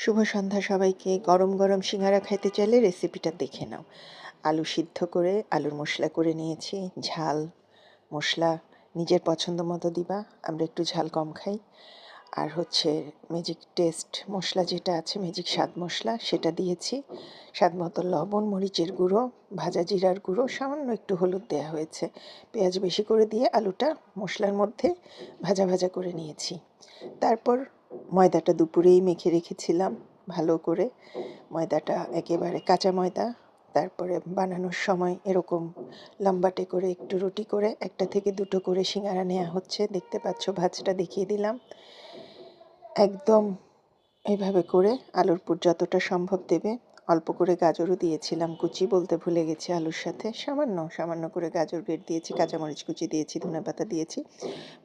শুভ সন্ধ্যা সবাইকে। গরম গরম সিঙ্গারা খাইতে চাইলে রেসিপিটা দেখে নাও। আলু সিদ্ধ করে আলুর মশলা করে নিয়েছি। ঝাল মশলা নিজের পছন্দ মতো দিবা, আমরা একটু ঝাল কম খাই। আর হচ্ছে ম্যাজিক টেস্ট মশলা যেটা আছে, ম্যাজিক স্বাদ মশলা, সেটা দিয়েছি। স্বাদ মতো লবণ, মরিচের গুঁড়ো, ভাজা জিরার গুঁড়ো, সামান্য একটু হলুদ দেওয়া হয়েছে। পেঁয়াজ বেশি করে দিয়ে আলুটা মশলার মধ্যে ভাজা ভাজা করে নিয়েছি। তারপর ময়দাটা দুপুরেই মেখে রেখেছিলাম ভালো করে। ময়দাটা একেবারে কাঁচা ময়দা। তারপরে বানানোর সময় এরকম লম্বাটে করে একটু রুটি করে একটা থেকে দুটো করে সিঙ্গারা নেওয়া হচ্ছে। দেখতে পাচ্ছ, ভাঁজটা দেখিয়ে দিলাম। একদম এইভাবে করে আলুর পুর যতটা সম্ভব দেবে। অল্প করে গাজরও দিয়েছিলাম কুচি, বলতে ভুলে গেছি। আলুর সাথে সামান্য সামান্য করে গাজর গ্রেট দিয়েছি, কাঁচামরিচ কুচি দিয়েছি, ধনেপাতা দিয়েছি।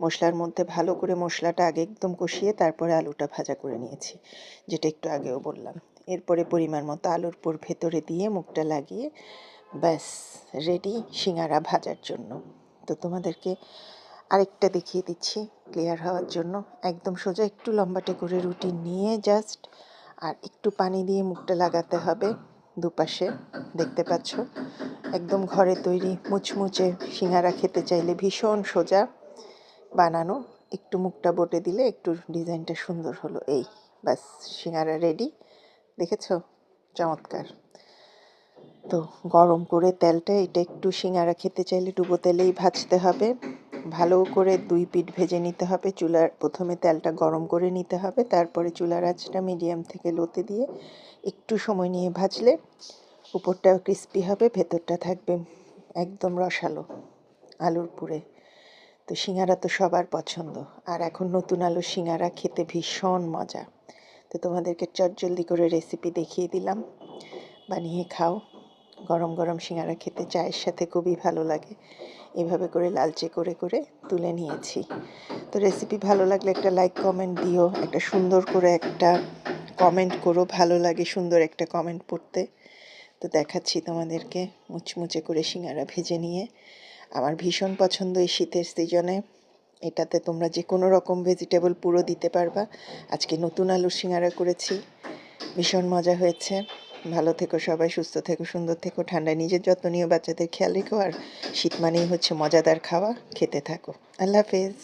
মশলার মধ্যে ভালো করে মশলাটা আগে একদম কষিয়ে তারপরে আলুটা ভাজা করে নিয়েছি, যেটা একটু আগেও বললাম। এরপরে পরিমাণ মতো আলুর পুর ভেতরে দিয়ে মুখটা লাগিয়ে ব্যাস রেডি সিঙ্গারা ভাজার জন্য। তো তোমাদেরকে আরেকটা দেখিয়ে দিচ্ছি ক্লিয়ার হওয়ার জন্য। একদম সোজা একটু লম্বাটে করে রুটি নিয়ে জাস্ট আর একটু পানি দিয়ে মুখটা লাগাতে হবে দুপাশে। দেখতে পাচ্ছ, একদম ঘরে তৈরি মুচমুচে সিঙ্গারা খেতে চাইলে ভীষণ সোজা বানানো। একটু মুখটা বটে দিলে একটু ডিজাইনটা সুন্দর হলো। এই ব্যাস সিঙ্গারা রেডি। দেখেছ, চমৎকার। তো গরম করে তেলটা, এটা একটু সিঙ্গারা খেতে চাইলে ডুবো তেলেই ভাজতে হবে। ভালো করে দুই পিঠ ভেজে নিতে হবে। চুলার প্রথমে তেলটা গরম করে নিতে হবে, তারপরে চুলার আঁচটা মিডিয়াম থেকে লোতে দিয়ে একটু সময় নিয়ে ভাজলে উপরটাও ক্রিস্পি হবে, ভেতরটা থাকবে একদম রসালো আলুর পুরে। তো সিঙ্গারা তো সবার পছন্দ, আর এখন নতুন আলুর সিঙ্গারা খেতে ভীষণ মজা। তো তোমাদেরকে চটজলদি করে রেসিপি দেখিয়ে দিলাম, বানিয়ে খাও। গরম গরম সিঙ্গারা খেতে চায়ের সাথে খুবই ভালো লাগে। এভাবে করে লালচে করে করে তুলে নিয়েছি। তো রেসিপি ভালো লাগলে একটা লাইক কমেন্ট দিও, একটা সুন্দর করে একটা কমেন্ট করো। ভালো লাগে সুন্দর একটা কমেন্ট পড়তে। তো দেখাচ্ছি তোমাদেরকে মুচমুচে করে সিঙ্গারা ভেজে নিয়ে। আমার ভীষণ পছন্দ এই শীতের সিজনে। এটাতে তোমরা যে কোনো রকম ভেজিটেবল পুরো দিতে পারবা। আজকে নতুন আলুর সিঙ্গারা করেছি, ভীষণ মজা হয়েছে। ভালো থেকো সবাই, সুস্থ থেকো, সুন্দর থেকো। ঠান্ডায় নিজের যত্ন নিও, বাচ্চাদের খেয়াল রেখো। আর শীত মানেই হচ্ছে মজাদার খাওয়া, খেতে থাকো। আল্লাহ হাফেজ।